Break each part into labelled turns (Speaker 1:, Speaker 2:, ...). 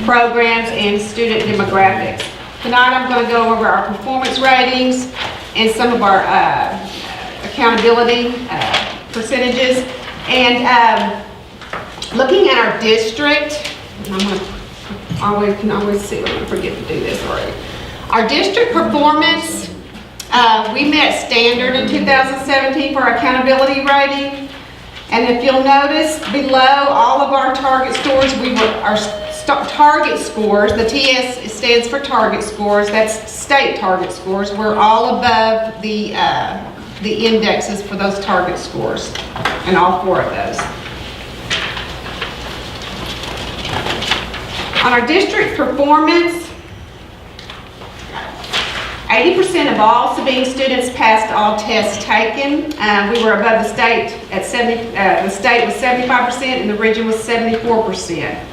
Speaker 1: programs, and student demographics. Tonight I'm going to go over our performance ratings and some of our accountability percentages. And looking at our district, can always see, I'm going to forget to do this already. Our district performance, we met standard in 2017 for our accountability rating. And if you'll notice below all of our target scores, target scores, the TS stands for target scores, that's state target scores. We're all above the indexes for those target scores, and all 4 of those. On our district performance, 80% of all Sabine students passed all tests taken. We were above the state at 70. The state was 75%, and the region was 74%.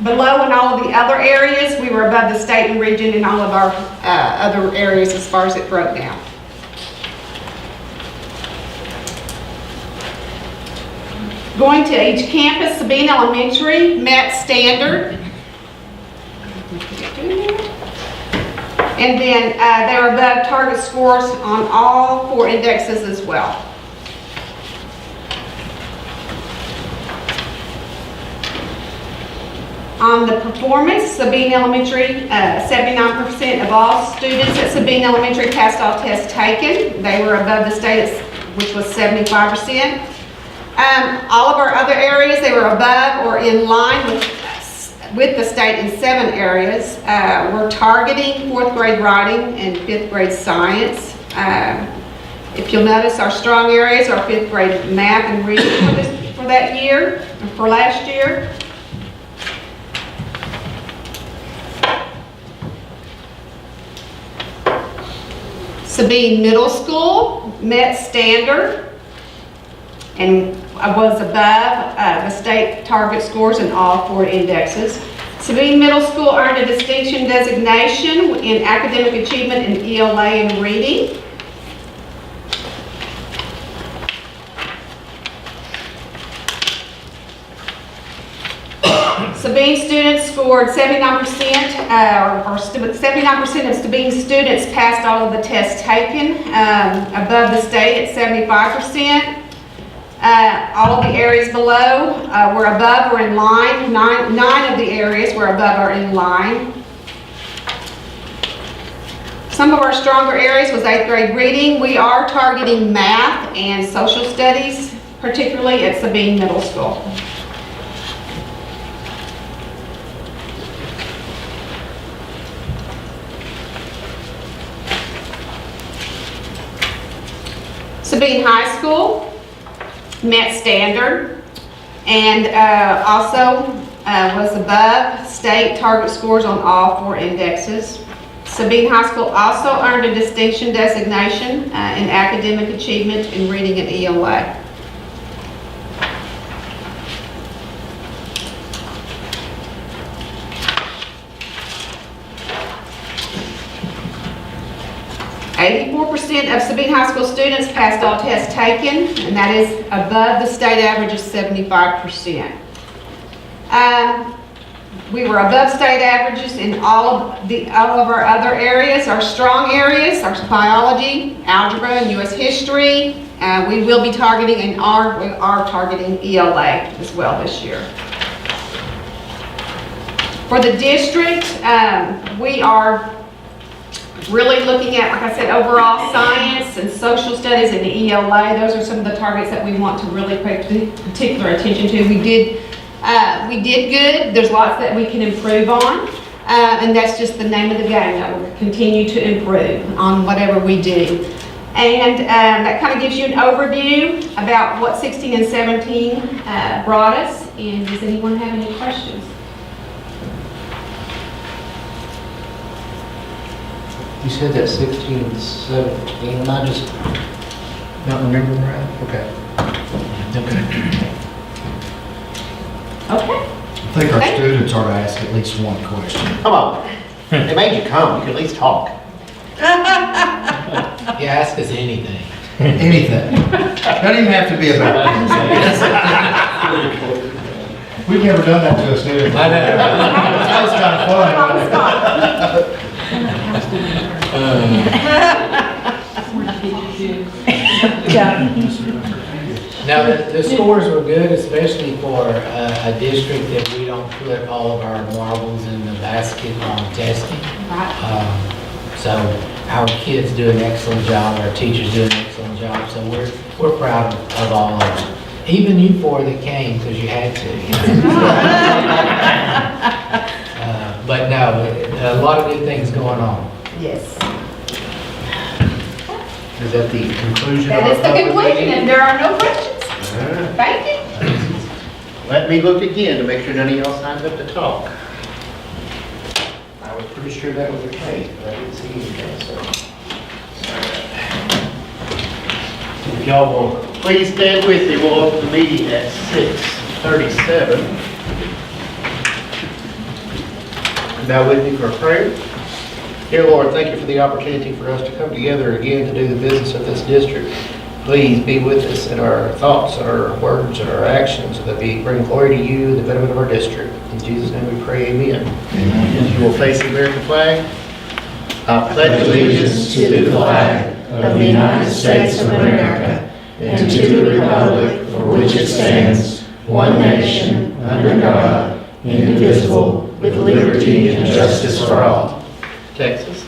Speaker 1: Below in all of the other areas, we were above the state and region in all of our other areas as far as it broke down. Going to each campus, Sabine Elementary met standard. And then they were above target scores on all 4 indexes as well. On the performance, Sabine Elementary, 79% of all students at Sabine Elementary passed all tests taken. They were above the state, which was 75%. All of our other areas, they were above or in line with the state in 7 areas. We're targeting 4th grade writing and 5th grade science. If you'll notice, our strong areas are 5th grade math and reading for that year, for last year. Sabine Middle School met standard and was above the state target scores in all 4 indexes. Sabine Middle School earned a distinction designation in academic achievement in ELA and reading. Sabine students scored 79%, or 79% of Sabine students passed all of the tests taken, above the state at 75%. All of the areas below were above or in line. Nine of the areas were above or in line. Some of our stronger areas was 8th grade reading. We are targeting math and social studies, particularly at Sabine Middle School. Sabine High School met standard and also was above state target scores on all 4 indexes. Sabine High School also earned a distinction designation in academic achievement in reading and ELA. %, of Sabine High School students passed all tests taken, and that is above the state average of 75%. We were above state averages in all of our other areas. Our strong areas are biology, algebra, and U.S. history. We will be targeting and are targeting ELA as well this year. For the district, we are really looking at, like I said, overall science and social studies and the ELA. Those are some of the targets that we want to really pay particular attention to. We did good. There's lots that we can improve on, and that's just the name of the game. That we'll continue to improve on whatever we do. And that kind of gives you an overview about what 16 and 17 brought us. And does anyone have any questions?
Speaker 2: You said that 16 and 17, and I just not remembering right? Okay.
Speaker 1: Okay.
Speaker 3: I think our students ought to ask at least one question.
Speaker 4: Come on. They made you come. You can at least talk.
Speaker 2: Yeah, ask us anything.
Speaker 3: Anything. Doesn't even have to be about We've never done that to a student.
Speaker 2: I know.
Speaker 3: That was kind of fun.
Speaker 2: Now, the scores were good, especially for a district that we don't put all of our marbles in the basket on testing. So our kids do an excellent job, our teachers do an excellent job, so we're proud of all of them. Even you four that came, because you had to. But no, a lot of good things going on.
Speaker 1: Yes.
Speaker 4: Is that the conclusion of
Speaker 1: That
Speaker 4: our
Speaker 1: is the
Speaker 4: public
Speaker 1: conclusion,
Speaker 4: meeting?
Speaker 1: and there are no questions.
Speaker 4: Alright.
Speaker 1: Thank you.
Speaker 4: Let me look again to make sure none of y'all signed up to talk. I was pretty sure that was the case, but I didn't see anything, so. If y'all will please stand with me, we'll open the meeting at 6:37. Bow with me for a prayer. Dear Lord, thank you for the opportunity for us to come together again to do the business of this district. Please be with us in our thoughts, our words, and our actions, so that we bring glory to you, the betterment of our district. In Jesus' name we pray, amen. If you will face the American flag. I pledge allegiance to the flag
Speaker 5: of the United States of America and to the republic for which it stands, one nation, under God, indivisible, with liberty and justice for all.
Speaker 4: Texas.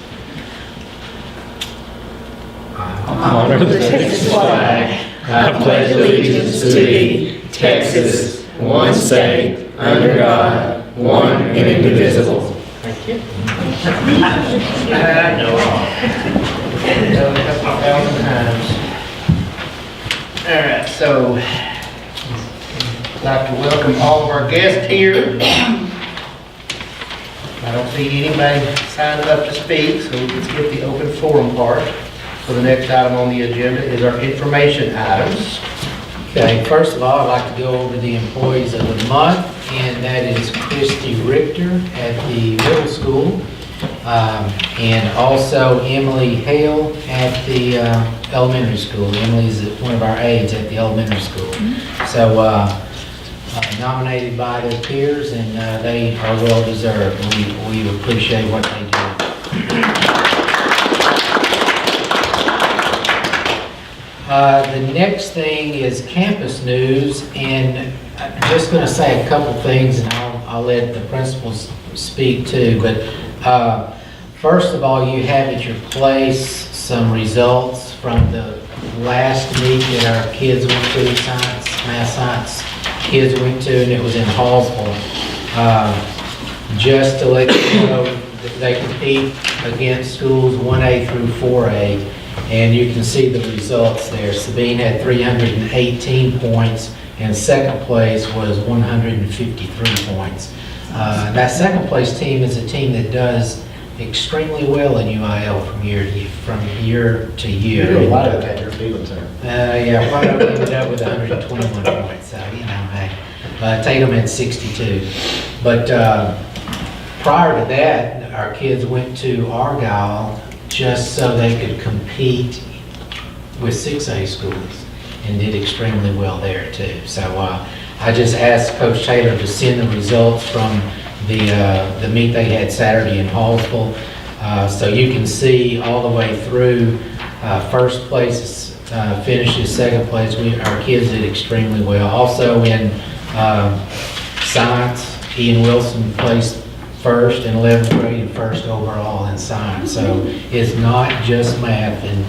Speaker 5: Honor the Texas flag. I pledge allegiance to thee, Texas, one state, under God, one and indivisible.
Speaker 4: Thank you. I know. Done it a couple thousand times. All right, so I'd like to welcome all of our guests here. I don't see anybody signing up to speak, so let's get the open forum part. So the next item on the agenda is our information items.
Speaker 2: Okay, first of all, I'd like to go over the employees of the month, and that is Christy Richter at the middle school, and also Emily Hale at the elementary school. Emily's one of our aides at the elementary school. So nominated by their peers, and they are well deserved. We appreciate what they do. The next thing is campus news, and I'm just going to say a couple things, and I'll let the principals speak too. But first of all, you have at your place some results from the last meet that our kids went to, math science kids went to, and it was in Hallsville. Just to let you know, they compete against schools 1A through 4A. And you can see the results there. Sabine had 318 points, and second place was 153 points. That second place team is a team that does extremely well in UIL from year to year.
Speaker 4: You do a lot of that, your feelings there.
Speaker 2: Yeah, one of them ended up with 121 points, so, you know, hey. Tatum had 62. But prior to that, our kids went to Argyle just so they could compete with 6A schools, and did extremely well there too. So I just asked Coach Taylor to send the results from the meet they had Saturday in Hallsville, so you can see all the way through. First place finishes second place. Our kids did extremely well. Also in science, Ian Wilson placed first in 11th grade and first overall in science. So it's not just math, and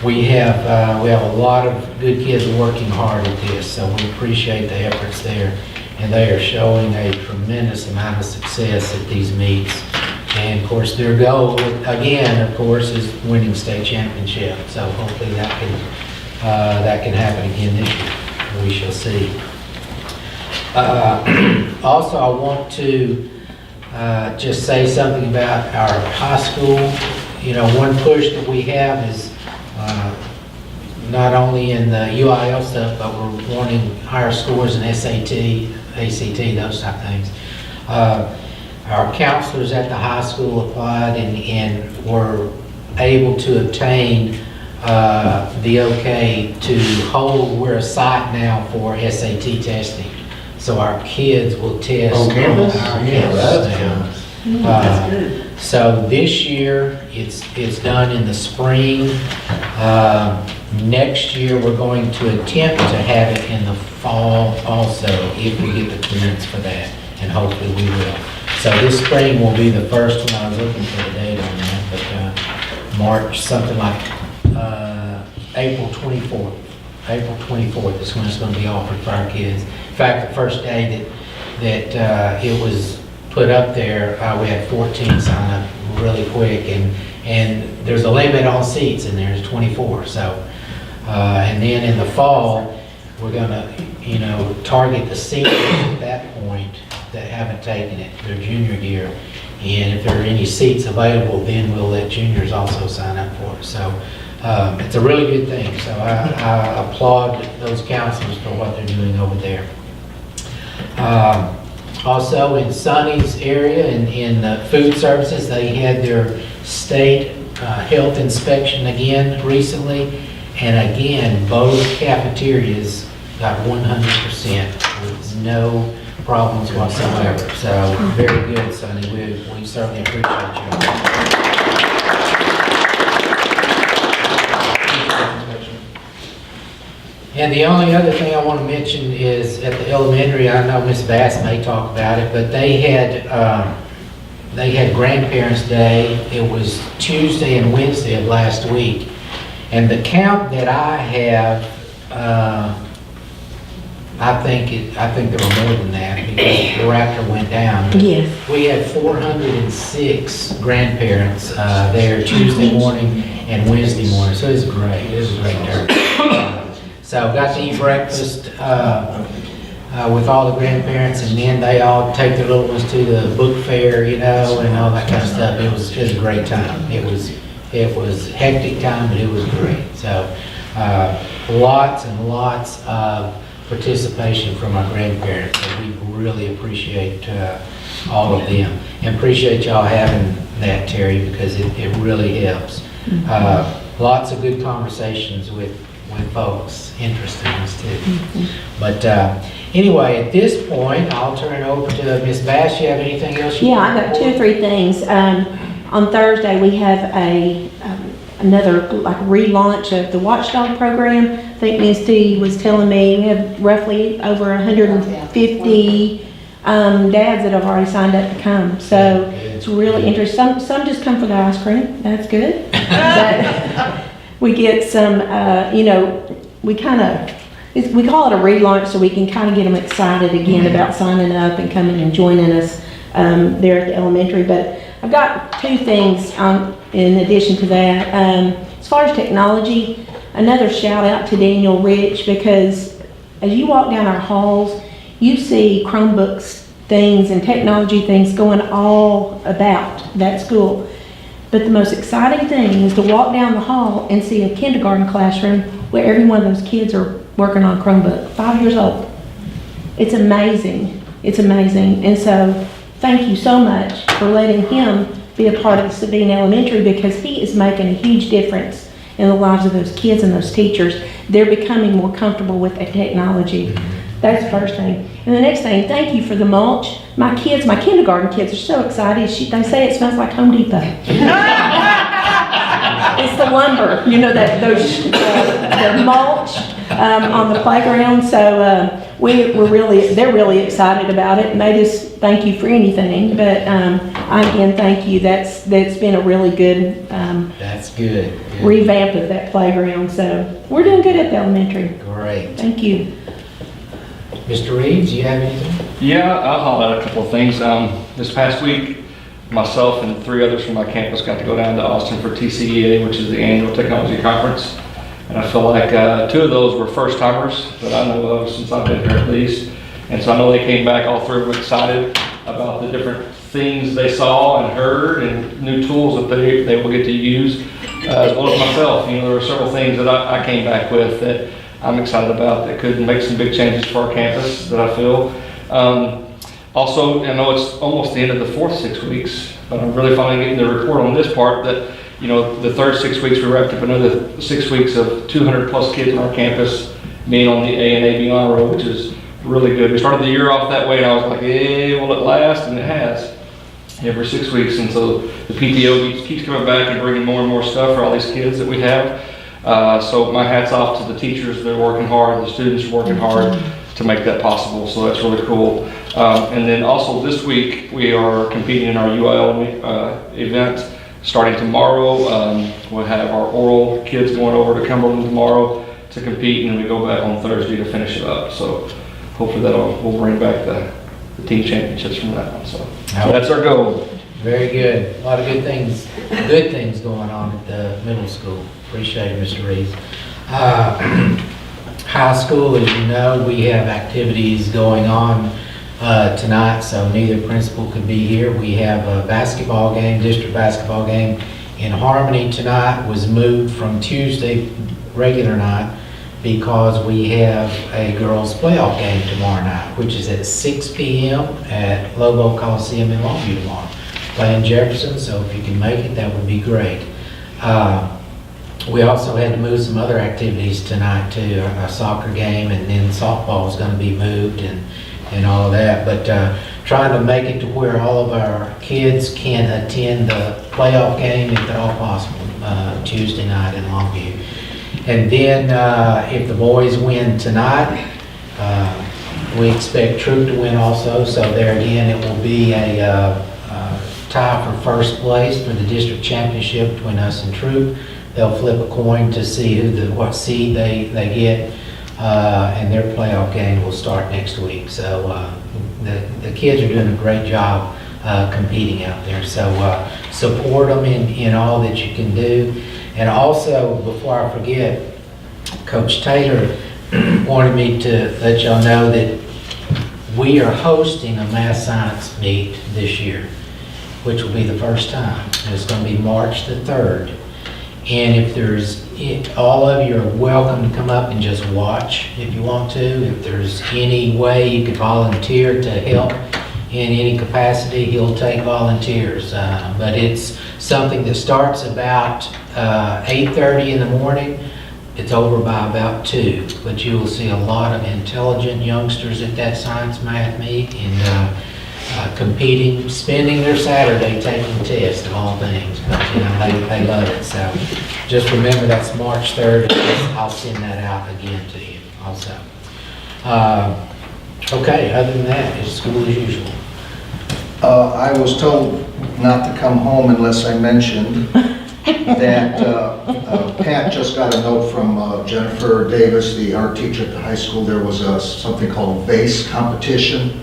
Speaker 2: we have a lot of good kids working hard at this, so we appreciate the efforts there, and they are showing a tremendous amount of success at these meets. And of course, their goal, again, of course, is winning state championship. So hopefully that can happen again this year. We shall see. Also, I want to just say something about our high school. You know, one push that we have is not only in the UIL stuff, but we're wanting higher scores in SAT, ACT, those type of things. Our counselors at the high school applied and were able to obtain the okay to hold, we're a site now for SAT testing. So our kids will test
Speaker 5: On campus?
Speaker 2: our
Speaker 5: Yeah,
Speaker 2: campus
Speaker 5: that's
Speaker 2: now. So this year, it's done in the spring. Next year, we're going to attempt to have it in the fall also, if we get the clearance for that, and hopefully we will. So this spring will be the first one. I was looking for the date on that, but March, something like April 24th. April 24th is when it's going to be offered for our kids. In fact, the first day that it was put up there, we had 14 sign up really quick, and there's a limit on seats, and there's 24. So, and then in the fall, we're going to, target the seniors at that point that haven't taken it, their junior year. And if there are any seats available, then we'll let juniors also sign up for it. So it's a really good thing. So I applaud those counselors for what they're doing over there. Also in Sonny's area, in food services, they had their state health inspection again recently. And again, both cafeterias got 100% with no problems whatsoever. So very good, Sonny. We certainly appreciate you. And the only other thing I want to mention is at the elementary, I know Miss Bass may talk about it, but they had Grandparents' Day. It was Tuesday and Wednesday of last week. And the count that I have, I think there were more than that because the Raptor went down.
Speaker 6: Yes.
Speaker 2: We had 406 grandparents there Tuesday morning and Wednesday morning, so it was great. It was a great day. So got to eat breakfast with all the grandparents, and then they all take their little ones to the book fair, and all that kind of stuff. It was a great time. It was hectic time, but it was great. So lots and lots of participation from our grandparents. So we really appreciate all of them, and appreciate y'all having that, Terry, because it really helps. Lots of good conversations with folks interested in us too. But anyway, at this point, I'll turn it over to Ms. Bass. You have anything else?
Speaker 6: Yeah, I got 2 or 3 things. On Thursday, we have another like relaunch of the Watchdog program. I think Misty was telling me we have roughly over 150 dads that have already signed up to come. So it's really interesting. Some just come for the ice cream. That's good. But we get some, we call it a relaunch so we can kind of get them excited again about signing up and coming and joining us there at the elementary. But I've got 2 things in addition to that. As far as technology, another shout out to Daniel Rich, because as you walk down our halls, you see Chromebooks things and technology things going all about that school. But the most exciting thing is to walk down the hall and see a kindergarten classroom where every one of those kids are working on Chromebook, 5 years old. It's amazing. It's amazing. And so thank you so much for letting him be a part of the Sabine Elementary, because he is making a huge difference in the lives of those kids and those teachers. They're becoming more comfortable with the technology. That's the first thing. And the next thing, thank you for the mulch. My kindergarten kids are so excited. They say it smells like Home Depot. It's the lumber, the mulch on the playground. So they're really excited about it, and they just thank you for anything. But again, thank you. That's been a really good
Speaker 2: That's good.
Speaker 6: revamp of that playground. So we're doing good at the elementary.
Speaker 2: Great.
Speaker 6: Thank you.
Speaker 2: Mr. Reeves, you have anything?
Speaker 7: Yeah, I'll highlight a couple of things. This past week, myself and 3 others from my campus got to go down to Austin for TCEA, which is the annual technology conference. And I feel like 2 of those were first timers that I know of since I've been here at least. And so I know they came back, all 3 were excited about the different things they saw and heard and new tools that they will get to use, as well as myself. There were several things that I came back with that I'm excited about that could make some big changes for our campus that I feel. Also, I know it's almost the end of the 4th 6 weeks, but I'm really finally getting the report on this part that, the 3rd 6 weeks, we wrapped up another 6 weeks of 200 plus kids on our campus being on the A and A Beyond Road, which is really good. We started the year off that way, and I was like, hey, will it last? And it has. Every 6 weeks, and so the PTO keeps coming back and bringing more and more stuff for all these kids that we have. So my hat's off to the teachers. They're working hard. The students are working hard to make that possible. So that's really cool. And then also this week we are competing in our UIL event starting tomorrow. We'll have our oral kids going over to Cumberland tomorrow to compete, and we go back on Thursday to finish it up. So hopefully we'll bring back the team championships from that one. So that's our goal.
Speaker 2: Very good. A lot of good things going on at the middle school. Appreciate it, Mr. Reeves. High school, as you know, we have activities going on tonight, so neither principal could be here. We have a basketball game, district basketball game in Harmony tonight. Was moved from Tuesday, regular night, because we have a girls' playoff game tomorrow night, which is at 6 p.m. at Lobo Coliseum in Longview tomorrow. Playing Jefferson, so if you can make it, that would be great. We also had to move some other activities tonight too, a soccer game, and then softball is going to be moved and all of that. But trying to make it to where all of our kids can attend the playoff game if at all possible, Tuesday night in Longview. And then if the boys win tonight, we expect Troop to win also. So there again, it will be a tie for first place for the district championship between us and Troop. They'll flip a coin to see what seed they get, and their playoff game will start next week. So the kids are doing a great job competing out there. So support them in all that you can do. And also, before I forget, Coach Taylor wanted me to let y'all know that we are hosting a math science meet this year, which will be the first time. And it's going to be March the 3rd. And all of you are welcome to come up and just watch if you want to. If there's any way you could volunteer to help in any capacity, he'll take volunteers. But it's something that starts about 8:30 in the morning. It's over by about 2. But you will see a lot of intelligent youngsters at that science math meet and competing, spending their Saturday taking tests of all things. But they love it. So just remember that's March 3rd. I'll send that out again to you also. Okay, other than that, it's school as usual.
Speaker 8: I was told not to come home unless I mentioned that Pat just got a note from Jennifer Davis, the art teacher at the high school. There was something called VASE competition,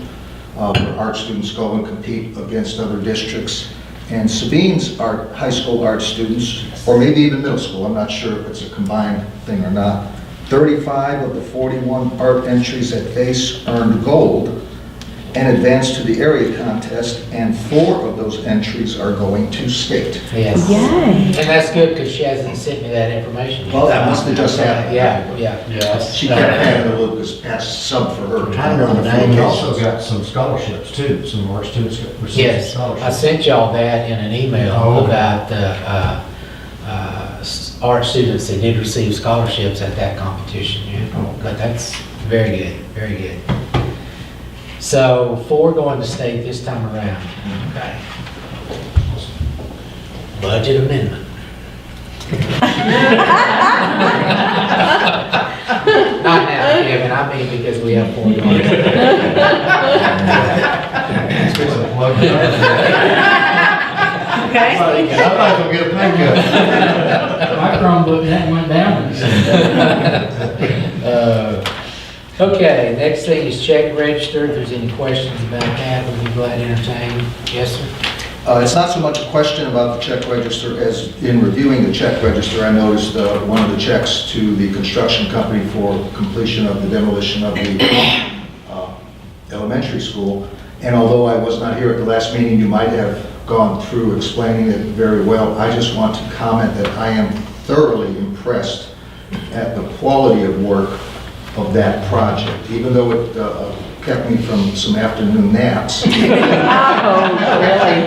Speaker 8: where art students go and compete against other districts. And Sabine's high school art students, or maybe even middle school, I'm not sure if it's a combined thing or not, 35 of the 41 art entries at VASE earned gold and advanced to the area contest, and 4 of those entries are going to state.
Speaker 2: Yes.
Speaker 6: Yay.
Speaker 2: And that's good because she hasn't sent me that information yet.
Speaker 8: Well, that must have just happened.
Speaker 2: Yeah.
Speaker 3: Yes.
Speaker 8: She kept Pat in the loop because Pat's sub for her.
Speaker 3: I remember the name. We also got some scholarships too. Some of our students received
Speaker 2: Yes, I
Speaker 3: scholarships.
Speaker 2: sent y'all that in an email
Speaker 3: Oh, okay.
Speaker 2: about the art students that did receive scholarships at that competition. Yeah.
Speaker 3: Oh,
Speaker 2: But that's very good, very good. So 4 going to state this time around. Okay. Budget amendment. Not now, Kevin, I mean because we have 4 going.
Speaker 3: It's good to plug it up.
Speaker 6: Okay.
Speaker 8: I'm not gonna get a pay cut.
Speaker 3: My Chromebook, that went down.
Speaker 2: Okay, next thing is check register. If there's any questions about that, we'll be glad to entertain. Yes, sir?
Speaker 8: It's not so much a question about the check register as in reviewing the check register, I noticed one of the checks to the construction company for completion of the demolition of the elementary school. And although I was not here at the last meeting, you might have gone through explaining it very well. I just want to comment that I am thoroughly impressed at the quality of work of that project, even though it kept me from some afternoon naps.
Speaker 6: Oh, really?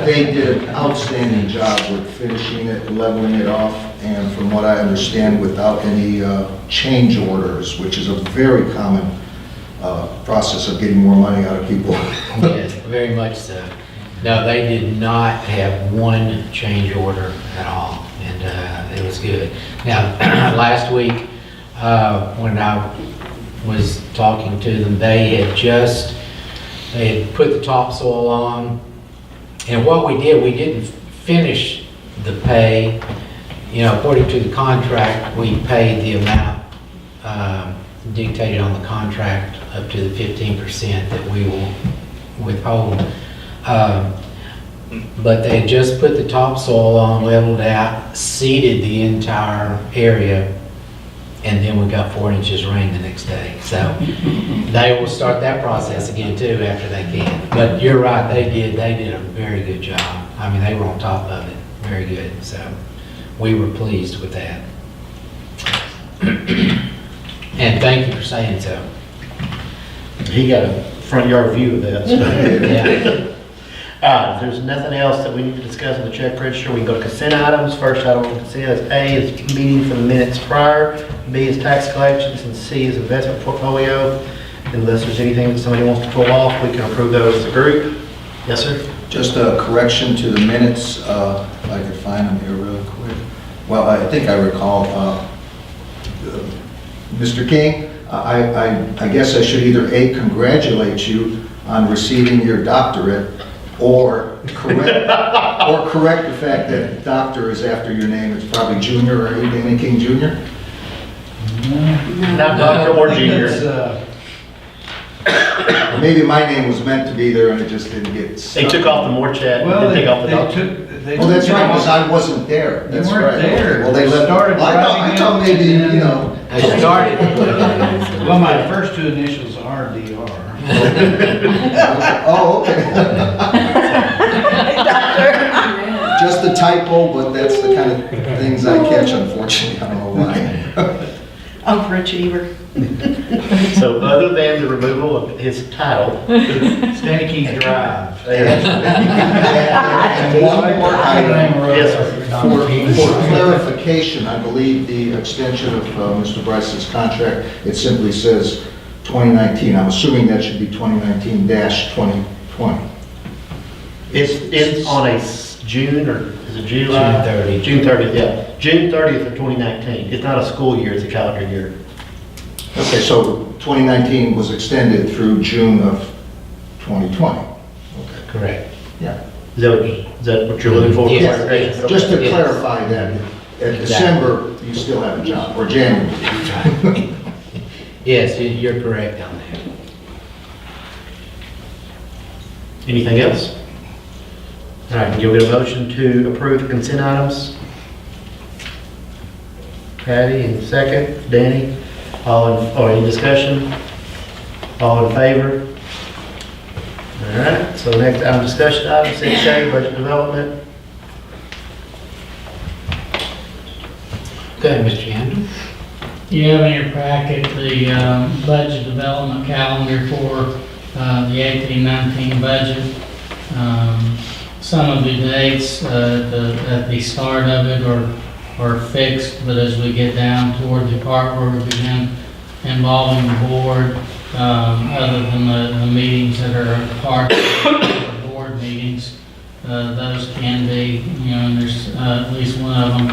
Speaker 8: They did an outstanding job with finishing it, leveling it off, and from what I understand, without any change orders, which is a very common process of getting more money out of people.
Speaker 2: Yes, very much so. No, they did not have one change order at all, and it was good. Now, last week, when I was talking to them, they had put the topsoil on, and what we did, we didn't finish the pay. You know, according to the contract, we paid the amount dictated on the contract up to the 15% that we will withhold. But they had just put the topsoil on, leveled out, seeded the entire area, and then we got 4 inches of rain the next day. So they will start that process again too after they can. But you're right, they did a very good job. I mean, they were on top of it, very good. So we were pleased with that. And thank you for saying so.
Speaker 3: He got a front yard view of that. So.
Speaker 2: Yeah.
Speaker 3: If there's nothing else that we need to discuss in the check register, we can go to consent items. First item on consent is A is meeting for the minutes prior, B is tax collections, and C is investment portfolio. Unless there's anything that somebody wants to pull off, we can approve those as a group. Yes, sir?
Speaker 8: Just a correction to the minutes, if I could find them here real quick. Well, I think I recall, Mr. King, I guess I should either A, congratulate you on receiving your doctorate, or correct the fact that doctor is after your name. It's probably Junior, or Danny King Jr.?
Speaker 3: Not doctor or junior.
Speaker 8: Or maybe my name was meant to be there and it just didn't get
Speaker 3: They
Speaker 8: stuck.
Speaker 3: took off the more chat,
Speaker 5: Well,
Speaker 3: didn't
Speaker 5: they
Speaker 3: take off the
Speaker 5: they
Speaker 3: doctor.
Speaker 5: took.
Speaker 8: Well, that's right, because I wasn't there. That's
Speaker 5: weren't
Speaker 8: right.
Speaker 5: there.
Speaker 8: Well, they
Speaker 5: They
Speaker 8: left.
Speaker 5: started
Speaker 8: I thought
Speaker 5: writing
Speaker 8: maybe,
Speaker 5: it, and
Speaker 8: you know.
Speaker 2: I started.
Speaker 5: Well, my first two initials are DR.
Speaker 8: Oh, okay. Just a typo, but that's the kind of things I catch, unfortunately. I don't know why.
Speaker 6: Overachiever.
Speaker 3: So other than the removal of his title,
Speaker 5: Stanicky Drive.
Speaker 8: And one more item.
Speaker 3: yes, sir.
Speaker 8: For clarification, I believe the extension of Mr. Bryce's contract, it simply says 2019. I'm assuming that should be 2019-2020.
Speaker 3: It's on a June, or is it July?
Speaker 2: June 30th.
Speaker 3: June 30th, yeah. June 30th of 2019. It's not a school year, it's a calendar year.
Speaker 8: Okay, so 2019 was extended through June of 2020. Okay.
Speaker 2: Correct.
Speaker 8: Yeah.
Speaker 3: Is that what you're looking for?
Speaker 2: Yes.
Speaker 3: Clarification?
Speaker 8: Just to
Speaker 2: Yes.
Speaker 8: clarify that, at December, you still have a job, or January.
Speaker 2: Yes, you're correct on that.
Speaker 3: Anything else? All right, you'll get a motion to approve the consent items. Patty, and second, Danny. Any discussion? All in favor? All right, so next item, discussion item, 6A, budget development.
Speaker 2: Okay, Mr. Yandel.
Speaker 9: You have in your packet the budget development calendar for the 18-19 budget. Some of the dates at the start of it are fixed, but as we get down toward the part where we begin involving the board, other than the meetings that are part of the board meetings, those can be, and there's at least one of them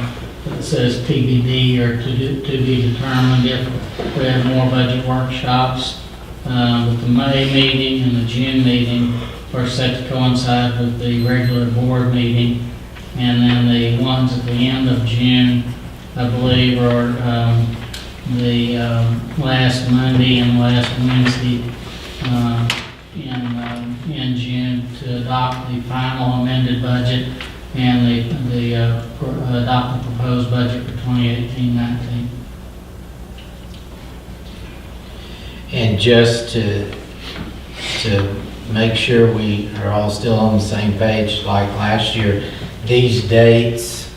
Speaker 9: that says TBD, or to be determined if we have more budget workshops. But the May meeting and the June meeting are set to coincide with the regular board meeting. And then the ones at the end of June, I believe, are the last Monday and last Wednesday in June, to adopt the final amended budget and the adopt the proposed budget for 2018-19.
Speaker 2: And just to make sure we are all still on the same page like last year, these dates,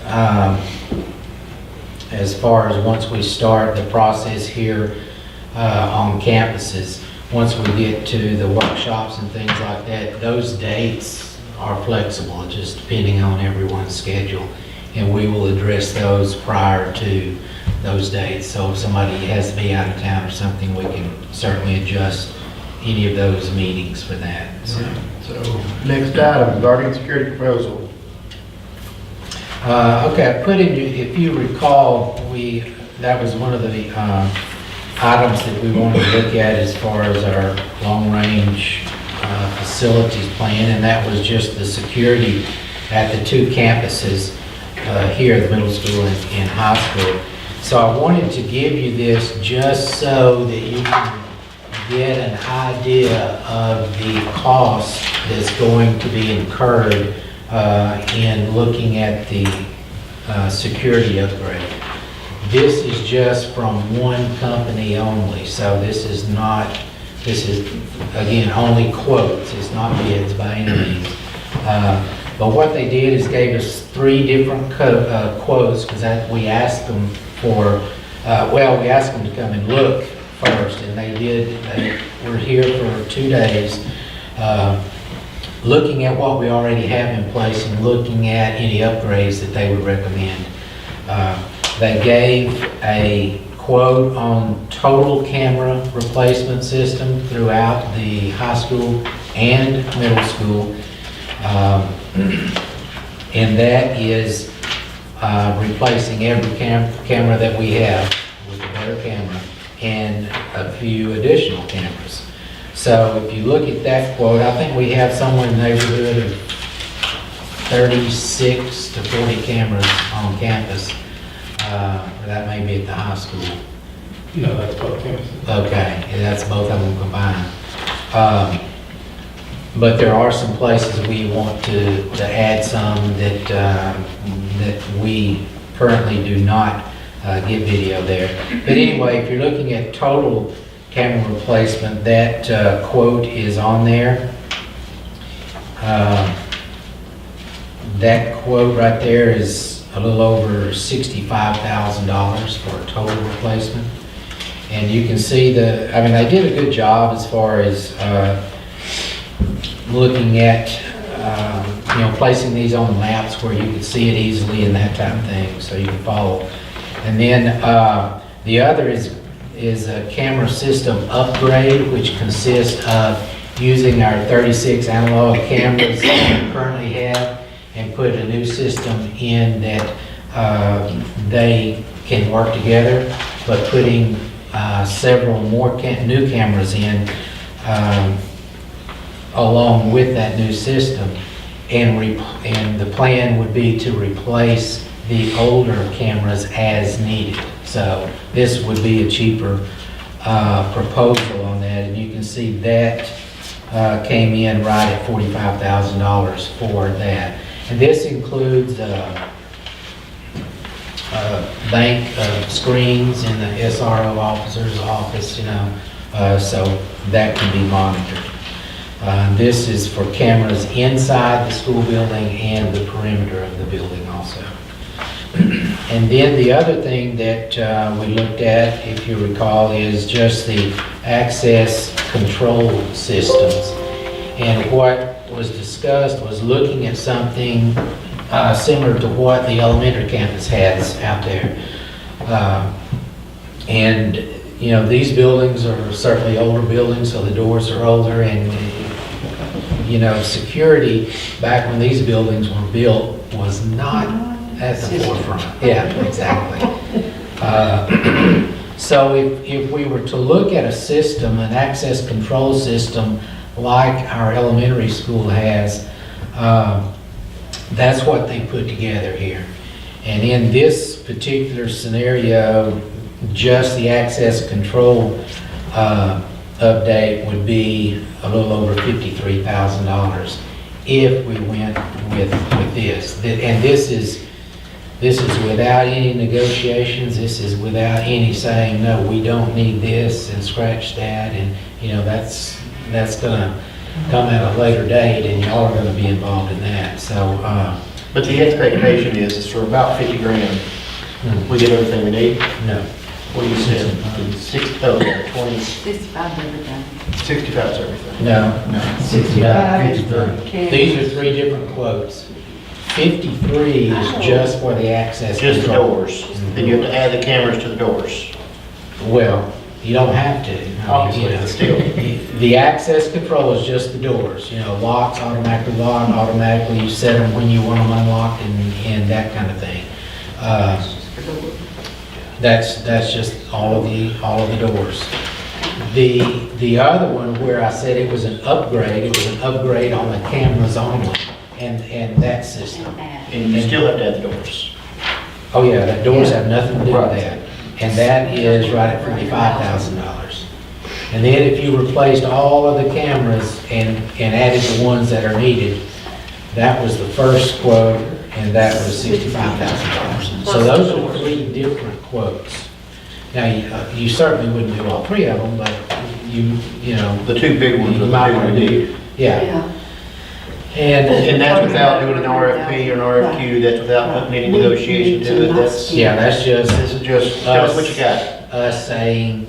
Speaker 2: as far as once we start the process here on campuses, once we get to the workshops and things like that, those dates are flexible, just depending on everyone's schedule. And we will address those prior to those dates. So if somebody has to be out of town or something, we can certainly adjust any of those meetings for that, so.
Speaker 3: So, next item, guardian security proposal.
Speaker 2: Okay, I put in, if you recall, that was one of the items that we wanted to look at as far as our long-range facilities plan, and that was just the security at the two campuses here, the middle school and high school. So I wanted to give you this just so that you can get an idea of the cost that's going to be incurred in looking at the security upgrade. This is just from one company only, so this is, again, only quotes, it's not bids by any means. But what they did is gave us 3 different quotes, because we asked them for, we asked them to come and look first, and they did. They were here for 2 days, looking at what we already have in place and looking at any upgrades that they would recommend. They gave a quote on total camera replacement system throughout the high school and middle school. And that is replacing every camera that we have with a better camera and a few additional cameras. So if you look at that quote, I think we have somewhere in the neighborhood of 36 to 40 cameras on campus. That may be at the high school.
Speaker 5: No, that's both campuses.
Speaker 2: Okay, and that's both of them combined. But there are some places we want to add some that we currently do not get video there. But anyway, if you're looking at total camera replacement, that quote is on there. That quote right there is a little over $65,000 for a total replacement. And you can see they did a good job as far as looking at, placing these on the maps where you can see it easily and that type of thing, so you can follow. And then the other is a camera system upgrade, which consists of using our 36 analog cameras that we currently have and put a new system in that they can work together, but putting several more new cameras in along with that new system. And the plan would be to replace the older cameras as needed. So this would be a cheaper proposal on that, and you can see that came in right at $45,000 for that. And this includes bank screens in the SRO officer's office, so that can be monitored. This is for cameras inside the school building and the perimeter of the building also. And then the other thing that we looked at, if you recall, is just the access control systems. And what was discussed was looking at something similar to what the elementary campus has out there. And these buildings are certainly older buildings, so the doors are older, and security back when these buildings were built was not at the forefront. Yeah, exactly. So if we were to look at a system, an access control system like our elementary school has, that's what they put together here. And in this particular scenario, just the access control update would be a little over $53,000 if we went with this. And this is without any negotiations. This is without any saying, no, we don't need this and scratch that. And that's going to come at a later date, and y'all are going to be involved in that. So,
Speaker 3: But the expectation is for about 50 grand, we get everything we need.
Speaker 2: no.
Speaker 3: What do you say? 20,
Speaker 10: 65 everything.
Speaker 3: 65 is everything.
Speaker 2: No.
Speaker 10: 65 is
Speaker 2: 53. These are 3 different quotes. 53 is just for the access
Speaker 3: Just the
Speaker 2: control.
Speaker 3: doors. Then you have to add the cameras to the doors.
Speaker 2: Well, You don't have to. I mean,
Speaker 3: Obviously,
Speaker 2: you know,
Speaker 3: but still.
Speaker 2: The access control is just the doors, you know, locks, automatically lock, automatically you set them when you want them unlocked and that kind of thing. That's just all of the doors. The other one where I said it was an upgrade, it was an upgrade on the cameras only and that system.
Speaker 3: And you still have to have the doors.
Speaker 2: Oh yeah, the doors have nothing to do with
Speaker 3: Right.
Speaker 2: that. And that is right at $45,000. And then if you replaced all of the cameras and added the ones that are needed, that was the first quote, and that was $65,000. So those are three different quotes. Now, you certainly wouldn't do all three of them, but you know.
Speaker 3: The two big ones are
Speaker 2: you might
Speaker 3: the
Speaker 2: wanna
Speaker 3: two we
Speaker 2: do-
Speaker 3: need.
Speaker 2: Yeah. And,
Speaker 3: And that's without doing an RFP or an RFQ, that's without putting any negotiation to it, that's,
Speaker 2: yeah, that's just
Speaker 3: this is just, tell us what you got.
Speaker 2: us saying,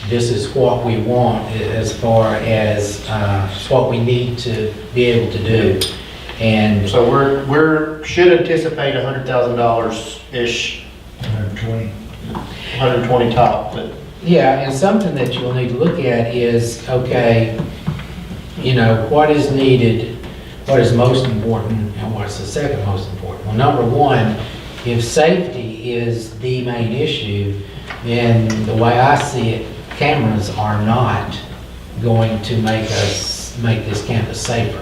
Speaker 2: this is what we want as far as what we need to be able to do. And
Speaker 3: So should anticipate $100,000-ish,
Speaker 10: 120.
Speaker 3: 120 top, but
Speaker 2: yeah, and something that you'll need to look at is, okay, you know, what is needed, what is most important, and what's the second most important? Well, number one, if safety is the main issue, then the way I see it, cameras are not going to make this campus safer.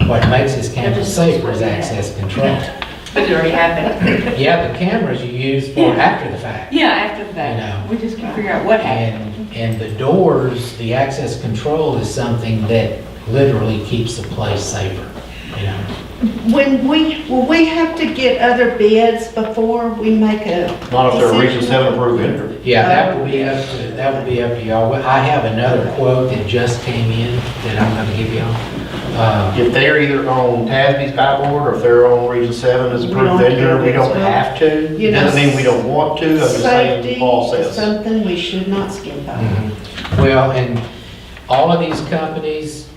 Speaker 2: What makes this campus safer is access control.
Speaker 11: But it already happened.
Speaker 2: Yeah, the cameras you use for after the fact.
Speaker 11: Yeah, after the
Speaker 2: You
Speaker 11: fact.
Speaker 2: know.
Speaker 11: We just can figure out what happened.
Speaker 2: And the doors, the access control is something that literally keeps the place safer, you know?
Speaker 12: Will we have to get other bids before we make a
Speaker 3: not if they're a Region
Speaker 12: decision?
Speaker 3: 7 approved vendor.
Speaker 2: Yeah, that would be up to y'all. I have another quote that just came in that I'm gonna give y'all.
Speaker 3: If they're either on TASB's buy board or if they're on Region 7 as
Speaker 12: We
Speaker 3: approved
Speaker 12: don't have to
Speaker 3: vendor,
Speaker 12: do
Speaker 3: we
Speaker 12: that,
Speaker 3: don't
Speaker 12: so-
Speaker 3: have to.
Speaker 12: You know,
Speaker 3: Doesn't mean we don't want to, I'm just saying
Speaker 12: Safety
Speaker 3: Paul
Speaker 12: is
Speaker 3: says.
Speaker 12: something we should not skip over.
Speaker 2: Well, and all of these companies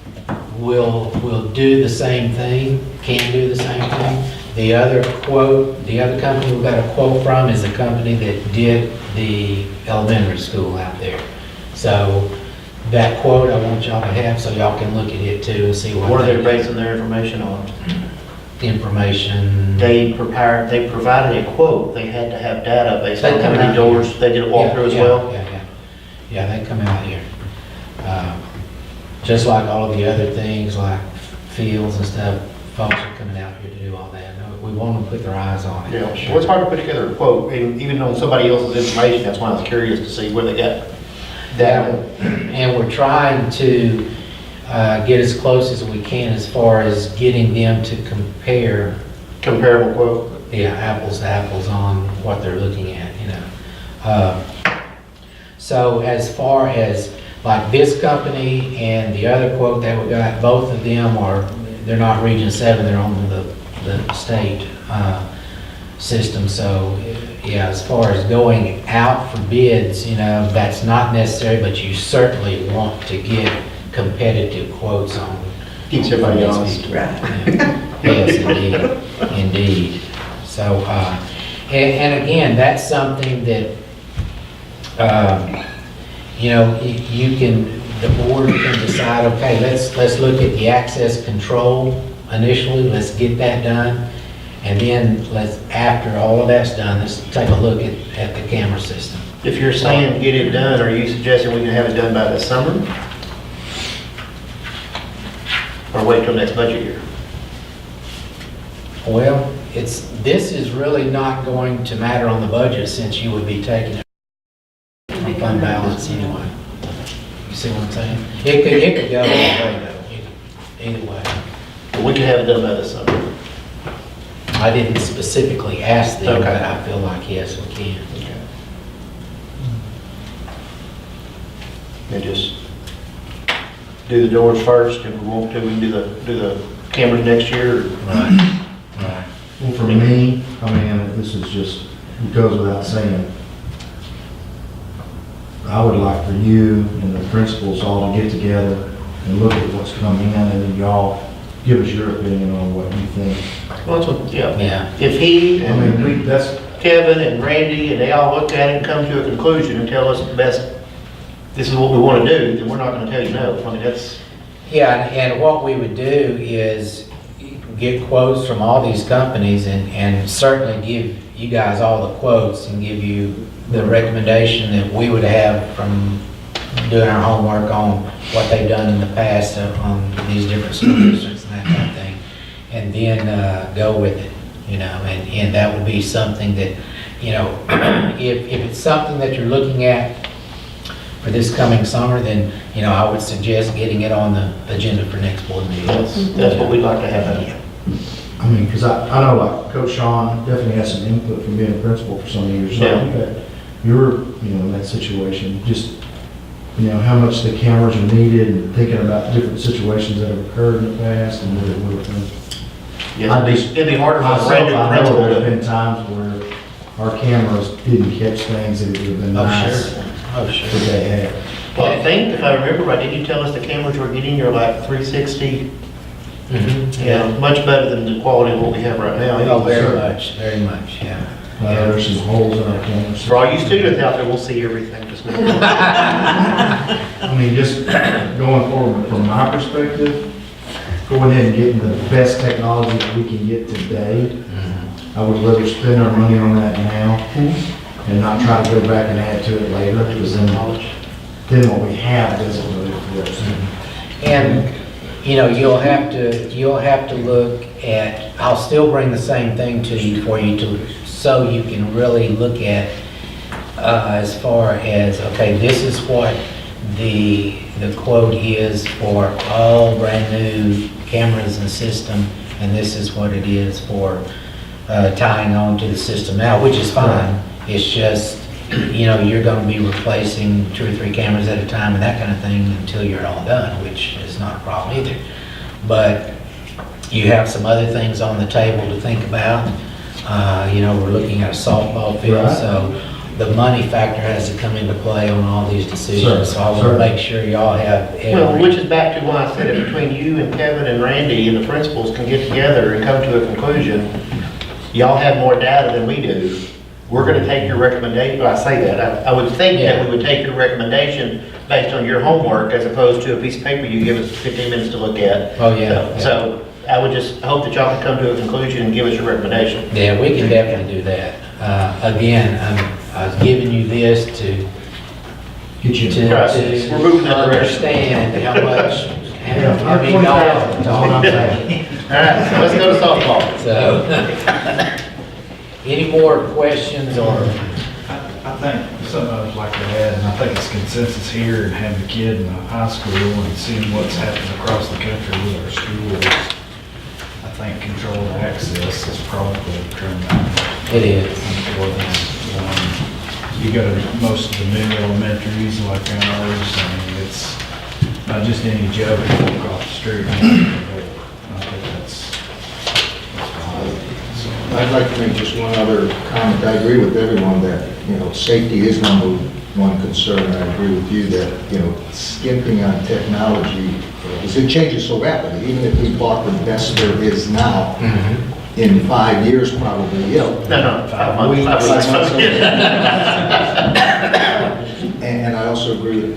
Speaker 2: will do the same thing, can do the same thing. The other company we got a quote from is a company that did the elementary school out there. So that quote I want y'all to have so y'all can look at it too and see
Speaker 3: What
Speaker 2: what
Speaker 3: are they
Speaker 2: they
Speaker 3: basing their information on?
Speaker 2: information.
Speaker 3: They provided a quote, they had to have data based
Speaker 2: They
Speaker 3: on how
Speaker 2: come
Speaker 3: many
Speaker 2: out
Speaker 3: doors, they did a walkthrough as
Speaker 2: Yeah,
Speaker 3: well?
Speaker 2: Yeah, they come out here. Just like all of the other things, like fields and stuff, folks are coming out here to do all that. We want them to put their eyes on it.
Speaker 3: Yeah, well, it's hard to put together a quote, and even on somebody else's information, that's why I was curious to see where they got that.
Speaker 2: And we're trying to get as close as we can as far as getting them to compare,
Speaker 3: Comparable quote.
Speaker 2: yeah, apples to apples on what they're looking at, you know. So as far as like this company and the other quote that we got, both of them they're not Region 7, they're on the state system. So yeah, as far as going out for bids, you know, that's not necessary, but you certainly want to get competitive quotes on.
Speaker 3: Keeps everybody honest.
Speaker 2: Yes, indeed. So, and again, that's something that, you know, the board can decide, okay, let's look at the access control initially, let's get that done. And then after all of that's done, let's take a look at the camera system.
Speaker 3: If you're saying get it done, are you suggesting we can have it done by the summer? Or wait till next budget year?
Speaker 2: Well, this is really not going to matter on the budget since you would be taking it from fund balance anyway. You see what I'm saying? It could go either way though, either way.
Speaker 3: But we can have it done by the summer.
Speaker 2: I didn't specifically ask them,
Speaker 3: Okay.
Speaker 2: but I feel like yes, we can.
Speaker 3: And just do the doors first, if we want to, we can do the cameras next year.
Speaker 2: Right.
Speaker 10: Well, for me, I mean, this is just, it goes without saying. I would like for you and the principals all to get together and look at what's come in, and then y'all give us your opinion on what you think.
Speaker 3: Well, that's what, yeah.
Speaker 2: Yeah.
Speaker 3: If he
Speaker 10: I mean,
Speaker 3: and
Speaker 10: that's,
Speaker 3: Kevin and Randy and they all look at it and come to a conclusion and tell us the best this is what we want to do, then we're not going to tell you no. I mean, that's,
Speaker 2: Yeah, and what we would do is get quotes from all these companies and certainly give you guys all the quotes and give you the recommendation that we would have from doing our homework on what they've done in the past on these different school districts and that kind of thing. And then go with it, you know, and that would be something that, you know, if it's something that you're looking at for this coming summer, then, you know, I would suggest getting it on the agenda for next board meeting.
Speaker 3: that's what we'd like to have.
Speaker 10: I mean, because I know like Coach Sean definitely has some input from being a principal for some years. So
Speaker 3: Yeah.
Speaker 10: you bet you're, you know, in that situation, just, you know, how much the cameras are needed and thinking about different situations that have occurred in the past and what it would have been.
Speaker 3: Yeah, it'd be harder for a
Speaker 10: Myself,
Speaker 3: brand new
Speaker 10: I know
Speaker 3: principal
Speaker 10: there's
Speaker 3: to.
Speaker 10: been times where our cameras didn't catch things that it would have been
Speaker 2: Oh,
Speaker 10: nice
Speaker 2: sure. Oh, sure.
Speaker 10: that they had.
Speaker 3: Well, I think, if I remember right, did you tell us the cameras we're getting are like 360?
Speaker 2: Mhm.
Speaker 3: Yeah, much better than the quality of what we have right now.
Speaker 2: Oh, very much, yeah.
Speaker 10: There's some holes in our cameras.
Speaker 3: For all you students out there, we'll see everything. Just know.
Speaker 10: I mean, just going forward from my perspective, going ahead and getting the best technology that we can get today. I would rather spend our money on that now and not try to go back and add to it later, because then what we have doesn't really fit.
Speaker 2: And, you know, you'll have to look at, I'll still bring the same thing to you for you to, so you can really look at, as far as, okay, this is what the quote is for all brand new cameras and system, and this is what it is for tying on to the system now, which is fine. It's just, you know, you're gonna be replacing 2 or 3 cameras at a time and that kind of thing until you're all done, which is not a problem either. But you have some other things on the table to think about. You know, we're looking at a softball field,
Speaker 10: Right.
Speaker 2: so the money factor has to come into play on all these decisions. So I want to
Speaker 10: Sure.
Speaker 2: make sure y'all have
Speaker 3: Well,
Speaker 2: every.
Speaker 3: which is back to why I said it, between you and Kevin and Randy and the principals can get together and come to a conclusion. Y'all have more data than we do. We're gonna take your recommendation, well, I say that, I would think that we would take your recommendation based on your homework as opposed to a piece of paper you give us 15 minutes to look at.
Speaker 2: Oh, yeah.
Speaker 3: So I would just hope that y'all can come to a conclusion and give us your recommendation.
Speaker 2: Yeah, we can definitely do that. Again, I was giving you this to
Speaker 10: Get you.
Speaker 3: Right. We're moving that direction.
Speaker 2: understand how much,
Speaker 10: Yeah,
Speaker 2: I mean,
Speaker 10: 20,000,
Speaker 2: y'all
Speaker 10: that's all I'm saying.
Speaker 3: All right, so let's go to softball.
Speaker 2: So, any more questions or?
Speaker 13: I think something I'd like to add, and I think it's consensus here, and have the kid in the high school and seeing what's happening across the country with our schools. I think controlled access is probably paramount.
Speaker 2: It is.
Speaker 13: For this. You go to most of the new elementaries like ours, I mean, it's not just any joke you walk off the street. I think that's
Speaker 8: I'd like to make just one other comment. I agree with everyone that, you know, safety is number one concern. I agree with you that, you know, skimping on technology, because it changes so rapidly. Even if we bought the best there is now, in 5 years probably, you know.
Speaker 3: No, 5 months, 5 months.
Speaker 8: And I also agree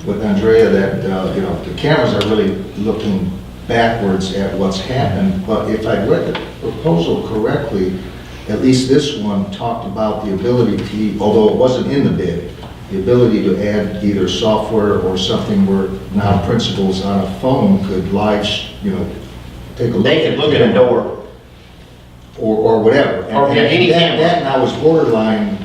Speaker 8: with Andrea that, you know, the cameras are really looking backwards at what's happened. But if I read the proposal correctly, at least this one talked about the ability to, although it wasn't in the bid, the ability to add either software or something where now principals on a phone could live, you know, take a look.
Speaker 3: They could look at a door.
Speaker 8: Or whatever.
Speaker 3: Or, yeah, any
Speaker 8: that,
Speaker 3: camera.
Speaker 8: that now is borderline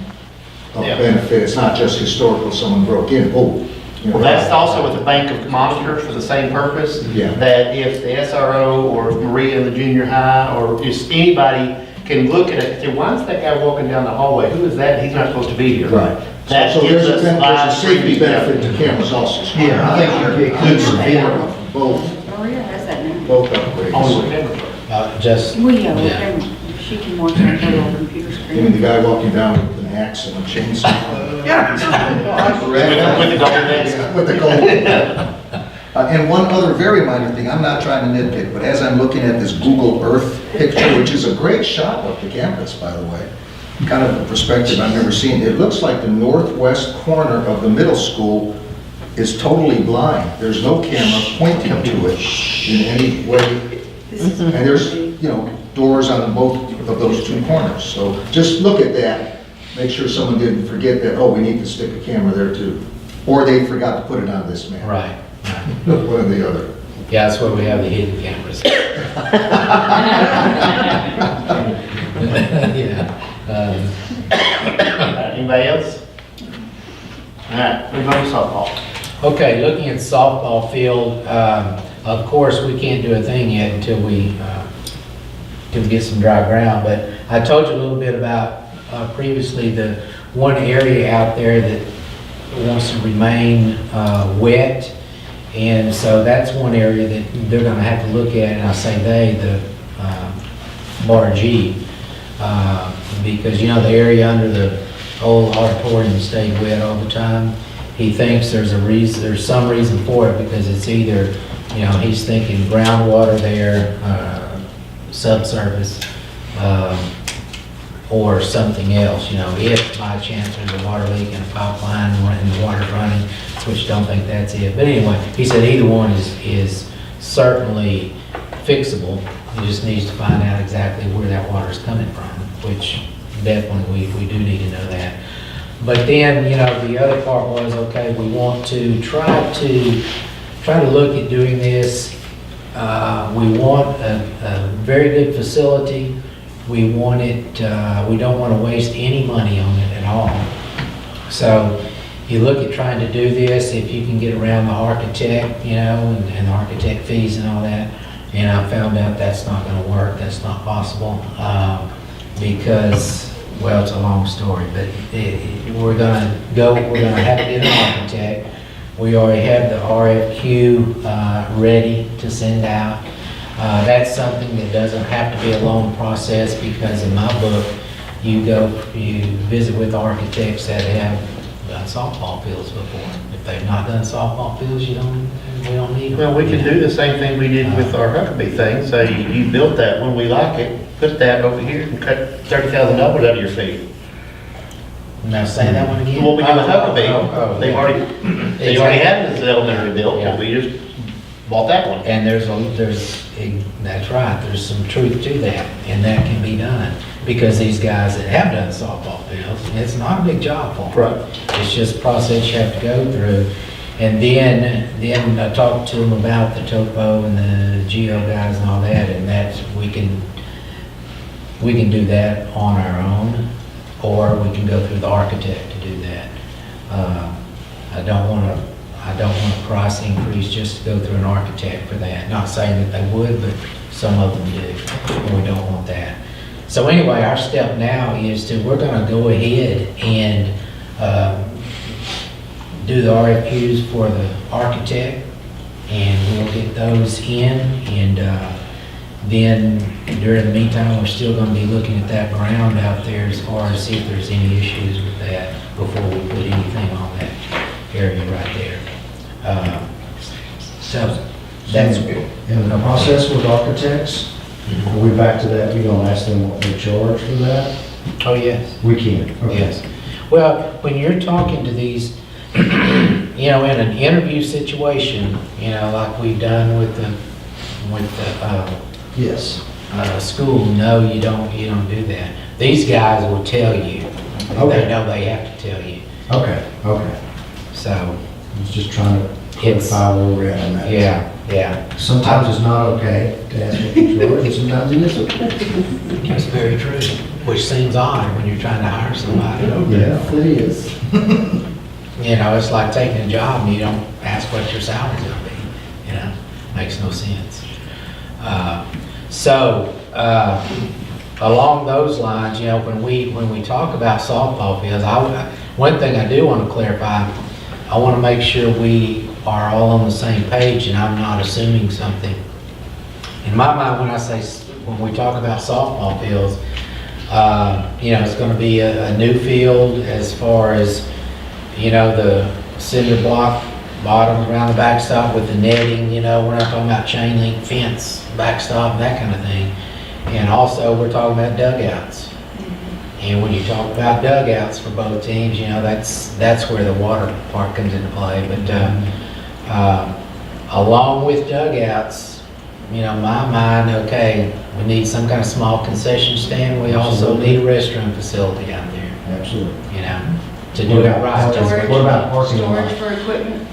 Speaker 8: of
Speaker 3: Yeah.
Speaker 8: benefit. It's not just historical, someone broke in, oh. you know.
Speaker 3: Well, that's also with a bank of monitors for the same purpose.
Speaker 8: Yeah.
Speaker 3: That if the SRO or Maria in the junior high or just anybody can look at it and say, why is that guy walking down the hallway? Who is that? He's not supposed to be here.
Speaker 8: Right.
Speaker 3: That
Speaker 8: So
Speaker 3: gives
Speaker 8: there's
Speaker 3: us
Speaker 8: a
Speaker 3: live
Speaker 8: safety
Speaker 3: streaming.
Speaker 8: benefit to cameras also.
Speaker 10: Yeah, I think it could
Speaker 8: severe of both,
Speaker 11: Maria has that now.
Speaker 8: both
Speaker 3: Only
Speaker 8: upgrades.
Speaker 3: with camera.
Speaker 2: Just,
Speaker 11: Well, yeah, well,
Speaker 2: yeah.
Speaker 11: she can watch on her little computer
Speaker 8: I mean,
Speaker 11: screen.
Speaker 8: the guy walking down with an axe and a chainsaw.
Speaker 3: With the gold mask.
Speaker 8: With the gold. And one other very minor thing, I'm not trying to nitpick, but as I'm looking at this Google Earth picture, which is a great shot of the campus, by the way, kind of a perspective I've never seen. It looks like the northwest corner of the middle school is totally blind. There's no camera pointing to it in any way. And there's, you know, doors on both of those two corners. So just look at that, make sure someone didn't forget that, oh, we need to stick a camera there too. Or they forgot to put it on this map.
Speaker 2: Right.
Speaker 8: One or the other.
Speaker 2: Yeah, that's where we have the hidden cameras. Yeah.
Speaker 3: Anybody else? All right, we go to softball.
Speaker 2: Okay, looking at softball field, of course, we can't do a thing yet until we get some dry ground, but I told you a little bit about previously the one area out there that wants to remain wet, and so that's one area that they're gonna have to look at, and I say they, the Bar-G, because, you know, the area under the old auditorium stayed wet all the time. He thinks there's some reason for it, because it's either, you know, he's thinking groundwater there, subsurface, or something else, you know, if by chance there's a water leak in a pipeline and the water's running, which don't think that's it. But anyway, he said either one is certainly fixable. He just needs to find out exactly where that water's coming from, which definitely we do need to know that. But then, you know, the other part was, okay, we want to try to look at doing this. We want a very good facility. We want it, we don't want to waste any money on it at all. So you look at trying to do this, if you can get around the architect, you know, and the architect fees and all that. And I found out that's not going to work. That's not possible, because, well, it's a long story, but we're going to have to get an architect. We already have the RFQ ready to send out. That's something that doesn't have to be a long process, because in my book, you visit with architects that have done softball fields before. If they've not done softball fields, we don't need them.
Speaker 3: Well, we can do the same thing we did with our Huckabee thing. Say you built that one, we like it, put that over here and cut $30,000 out of your fee.
Speaker 2: Now say that one again.
Speaker 3: What we did with Huckabee,
Speaker 2: Oh,
Speaker 3: they
Speaker 2: yeah.
Speaker 3: already had this elementary built,
Speaker 2: Yeah.
Speaker 3: but we just bought that one.
Speaker 2: And that's right, there's some truth to that, and that can be done. Because these guys that have done softball fields, it's not a big job for them.
Speaker 3: Right.
Speaker 2: It's just a process you have to go through. And then I talked to them about the topo and the geo guys and all that, and that's, we can do that on our own, or we can go through the architect to do that. I don't want a price increase just to go through an architect for that. Not saying that they would, but some of them do, and we don't want that. So anyway, our step now is we're gonna go ahead and do the RFQs for the architect, and we'll get those in, and then during the meantime, we're still gonna be looking at that ground out there as far as see if there's any issues with that before we put anything on that area right there. So that's
Speaker 10: In the process with architects, are we back to that, we don't ask them what they charge for that?
Speaker 2: Oh, yes.
Speaker 10: We can. Okay.
Speaker 2: Yes. Well, when you're talking to these, you know, in an interview situation, you know, like we've done with the
Speaker 10: Yes.
Speaker 2: school, no, you don't do that. These guys will tell you. They
Speaker 10: Okay.
Speaker 2: know they have to tell you.
Speaker 10: Okay, okay.
Speaker 2: So,
Speaker 10: I was just trying to clarify where we're at on that.
Speaker 2: yeah.
Speaker 10: Sometimes it's not okay to ask what you charge, and sometimes it is okay.
Speaker 2: That's very true. Which seems odd when you're trying to hire somebody.
Speaker 10: Yeah, it is.
Speaker 2: You know, it's like taking a job and you don't ask what your salary's gonna be, you know, makes no sense. Along those lines, you know, when we talk about softball fields, one thing I do want to clarify, I want to make sure we are all on the same page and I'm not assuming something. In my mind, when we talk about softball fields, you know, it's going to be a new field as far as, you know, the cinder block bottoms around the backstop with the netting, you know, we're not talking about chain link fence, backstop, that kind of thing. And also, we're talking about dugouts. And when you talk about dugouts for both teams, you know, that's where the water part comes into play. But along with dugouts, you know, my mind, okay, we need some kind of small concession stand. We also need a restroom facility out there,
Speaker 10: Absolutely.
Speaker 2: you know, to do it right.
Speaker 11: Storage.
Speaker 10: What about parking
Speaker 11: Storage
Speaker 10: lot?
Speaker 11: for equipment?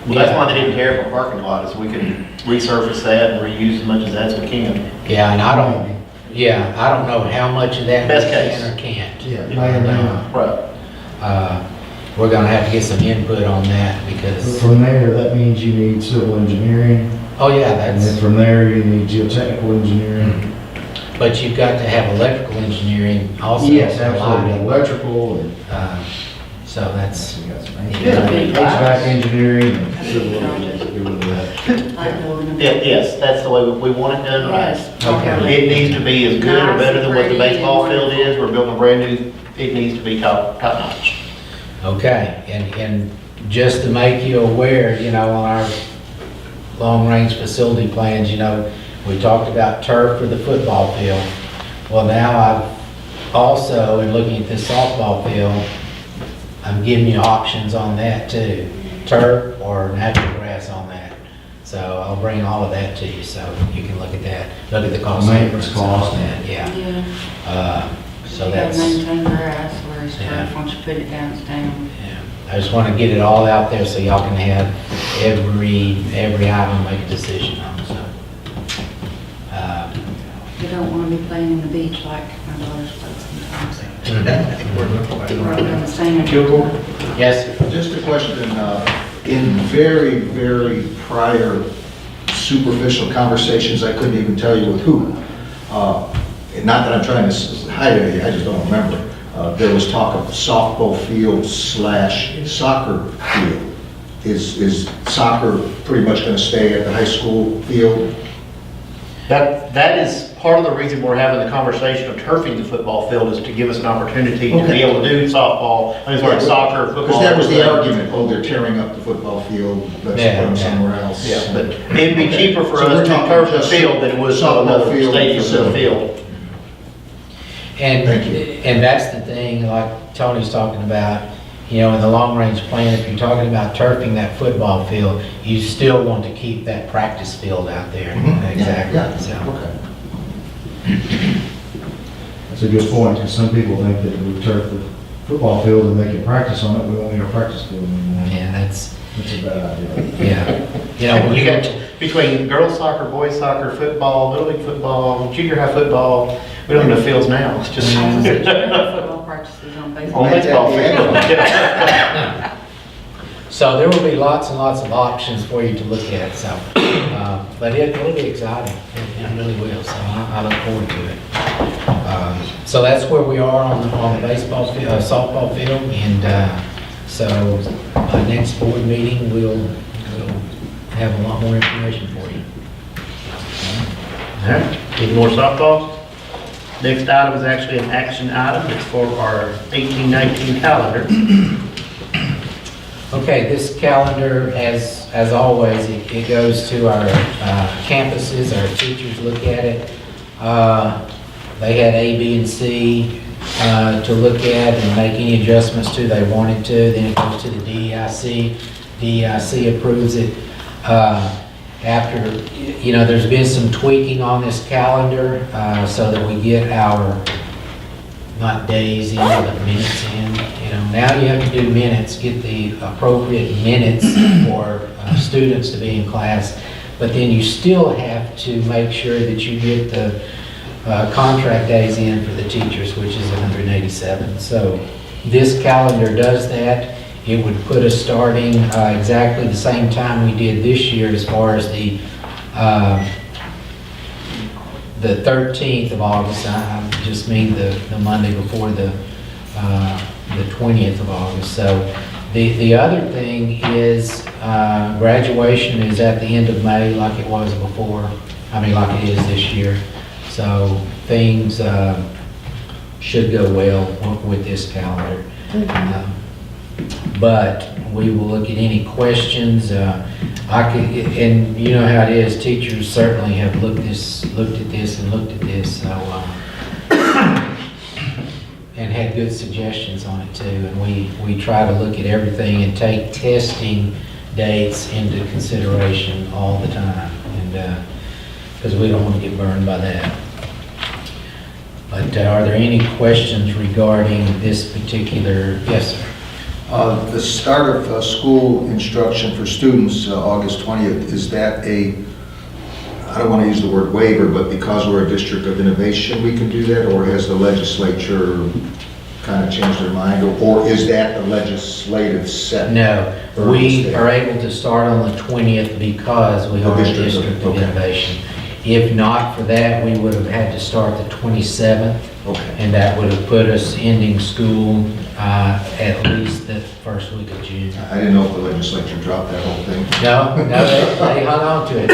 Speaker 3: Well, that's why they didn't tear up a parking lot, is we can resurface that and reuse as much as that as we can.
Speaker 2: Yeah, and I don't know how much of that we
Speaker 3: Best case.
Speaker 2: can or can't.
Speaker 10: Yeah, may or may not.
Speaker 3: Right.
Speaker 2: We're gonna have to get some input on that because,
Speaker 10: From there, that means you need civil engineering,
Speaker 2: oh yeah,
Speaker 10: and then
Speaker 2: that's,
Speaker 10: from there, you need geotechnical engineering.
Speaker 2: but you've got to have electrical engineering also.
Speaker 10: Yes,
Speaker 2: for
Speaker 10: absolutely,
Speaker 2: lighting.
Speaker 10: electrical and
Speaker 2: So that's,
Speaker 10: HVAC engineering and civil engineering. Do with that.
Speaker 3: Yes, that's the way we want it done, right?
Speaker 2: okay.
Speaker 3: It needs to be as good or better than what the baseball field is. We're building a brand new, it needs to be top notch.
Speaker 2: Okay, and just to make you aware, you know, on our long-range facility plans, you know, we talked about turf for the football field. Well, now I've also, in looking at this softball field, I'm giving you options on that too. Turf or natural grass on that. So I'll bring all of that to you so you can look at that. Look at the cost.
Speaker 10: Maintenance cost.
Speaker 2: on that, yeah.
Speaker 11: Yeah.
Speaker 2: So
Speaker 11: You gotta
Speaker 2: that's.
Speaker 11: maintain grass, whereas
Speaker 2: Yeah.
Speaker 11: turf, once you put it down, it's down.
Speaker 2: Yeah, I just want to get it all out there so y'all can have every item to make a decision on, so.
Speaker 11: You don't wanna be playing in the beach like my daughters play sometimes. Or in the sand.
Speaker 2: Yes,
Speaker 8: Just a question, in very, very prior superficial conversations, I couldn't even tell you with who. Not that I'm trying to hide anything, I just don't remember. There was talk of softball field / soccer field. Is soccer pretty much going to stay at the high school field?
Speaker 3: That is part of the reason we're having the conversation of turfing the football field, is to give us an opportunity to be
Speaker 8: Okay.
Speaker 3: able to do softball, I mean, sorry, soccer, football.
Speaker 8: Because that was the
Speaker 3: everything.
Speaker 8: argument, oh, they're tearing up the football field, let's
Speaker 2: Yeah,
Speaker 8: put them
Speaker 2: yeah.
Speaker 8: somewhere else.
Speaker 3: Yeah, but it'd be cheaper for
Speaker 8: So we're
Speaker 3: us to
Speaker 8: talking
Speaker 3: turf the
Speaker 8: just
Speaker 3: field than it was
Speaker 8: softball
Speaker 3: another
Speaker 8: field
Speaker 3: stadium to the
Speaker 8: facility.
Speaker 3: field.
Speaker 2: and,
Speaker 8: Thank you.
Speaker 2: and that's the thing, like Tony's talking about, you know, in the long-range plan, if you're talking about turfing that football field, you still want to keep that practice field out there.
Speaker 8: Mhm.
Speaker 2: Exactly,
Speaker 8: Yeah,
Speaker 2: so.
Speaker 8: okay.
Speaker 10: That's a good point, because some people think that we turf the football field and they can practice on it, we won't need a practice field anymore.
Speaker 2: Yeah, that's,
Speaker 10: That's a bad idea.
Speaker 2: yeah. You know, when
Speaker 3: You
Speaker 2: you
Speaker 3: got, between girls soccer, boys soccer, football, little league football, junior high football, we don't have fields now, it's just.
Speaker 11: Also, you can have football practices on baseball.
Speaker 3: On baseball field.
Speaker 2: So there will be lots and lots of options for you to look at, so, but it'll be exciting, it really will, so I look forward to it. So that's where we are on the baseball field, softball field, and, so, next board meeting, we'll have a lot more information for you.
Speaker 3: All right, any more softballs? Next item is actually an action item, it's for our 18-19 calendar.
Speaker 2: Okay, this calendar, as always, it goes to our campuses, our teachers look at it. They had A, B, and C to look at and make any adjustments to they wanted to. Then it goes to the DEIC. DEIC approves it. After, you know, there's been some tweaking on this calendar so that we get our, not days in, but minutes in. You know, now you have to do minutes, get the appropriate minutes for students to be in class, but then you still have to make sure that you get the contract days in for the teachers, which is 187. So this calendar does that. It would put us starting exactly the same time we did this year as far as the 13th of August. I just mean the Monday before the 20th of August. So the other thing is graduation is at the end of May like it was before. I mean, like it is this year. So things should go well with this calendar. But we will look at any questions. And you know how it is, teachers certainly have looked at this. So and had good suggestions on it too. And we try to look at everything and take testing dates into consideration all the time. And, because we don't want to get burned by that. But are there any questions regarding this particular, yes, sir?
Speaker 8: The start of school instruction for students, August 20th, is that I don't want to use the word waiver, but because we're a district of innovation, we can do that? Or has the legislature kind of changed their mind? Or is that the legislative set?
Speaker 2: No,
Speaker 8: Or
Speaker 2: we
Speaker 8: state?
Speaker 2: are able to start on the 20th because we are a district of
Speaker 8: okay.
Speaker 2: innovation. If not for that, we would have had to start the 27th,
Speaker 8: Okay.
Speaker 2: and that would have put us ending school at least the first week of June.
Speaker 8: I didn't know if the legislature dropped that whole thing.
Speaker 2: No, they hung on to it.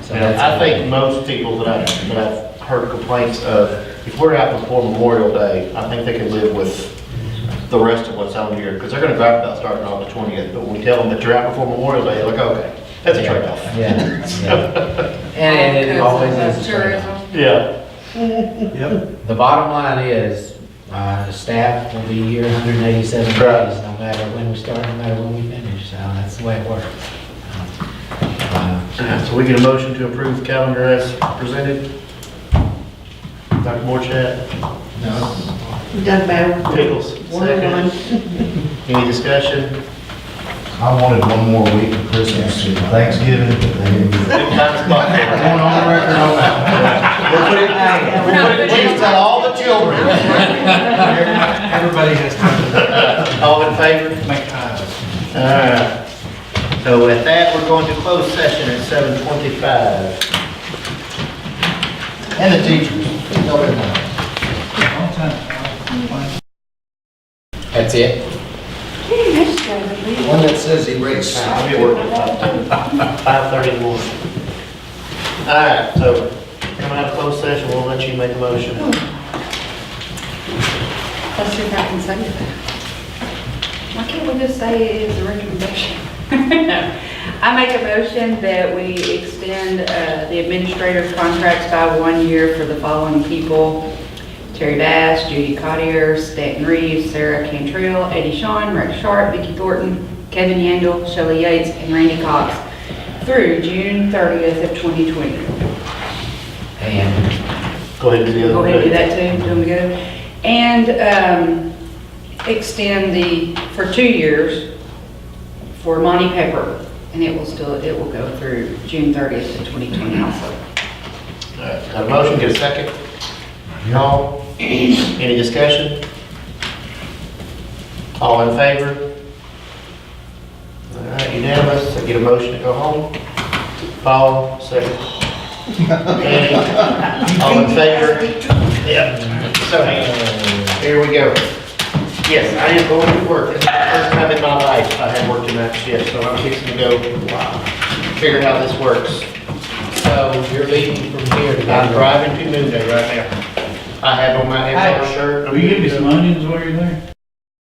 Speaker 2: So that's.
Speaker 3: I think most people that I've heard complaints of, if we're out before Memorial Day, I think they can live with the rest of what's on here, because they're gonna gripe about starting on the 20th, but when we tell them that you're out before Memorial Day, they're like, okay, that's a trade-off.
Speaker 2: Yeah, yeah. And it always is a trade-off.
Speaker 3: Yeah.
Speaker 2: The bottom line is, staff will be here 187 days, no matter when we start, no matter when we finish, so that's the way it works.
Speaker 3: So we get a motion to approve the calendar as presented? Dr. Morchat?
Speaker 2: No.
Speaker 12: Doug Bauer.
Speaker 3: Pickles? Second. Any discussion?
Speaker 10: I wanted one more week of Christmas and Thanksgiving, but they didn't do it.
Speaker 3: Going
Speaker 10: on the record on that.
Speaker 3: We'll put it, please tell all the children.
Speaker 13: Everybody has time
Speaker 3: All in favor?
Speaker 13: to make
Speaker 3: All right. So at that, we're going to close session at 7:25.
Speaker 8: And the teachers. No, they're not.
Speaker 2: That's it?
Speaker 8: One that says erase.
Speaker 3: I'll be working 5:31. All right, so coming out of closed session, we'll let you make a motion.
Speaker 11: Let's see if I can say that. Why can't we just say it is a recommendation? I make a motion that we extend the administrator's contracts by 1 year for the following people: Terry Bass, Judy Cottier, Stanton Reeves, Sarah Cantrell, Eddie Shawn, Rex Sharp, Vicki Thornton, Kevin Yandel, Shelley Yates, and Randy Cox through June 30th of 2020.
Speaker 2: And
Speaker 3: Go ahead and do the other
Speaker 11: Go
Speaker 3: one.
Speaker 11: ahead and do that too, do them good. And extend for 2 years for Monty Pepper, and it will go through June 30th of 2020 also.
Speaker 3: All right, got a motion, get a second? Y'all, any discussion? All in favor? All right, unanimous, I get a motion to go home. Paul, second. Andy, all in favor? Yep. So, here we go. Yes, I am going to work. This is the first time in my life I have worked a night shift, so I'm fixing to go figure out how this works.
Speaker 2: so you're leaving from here to
Speaker 3: I'm
Speaker 2: go.
Speaker 3: driving to Noonday right now. I have on my shirt.
Speaker 13: Will you give me some onions while you're there?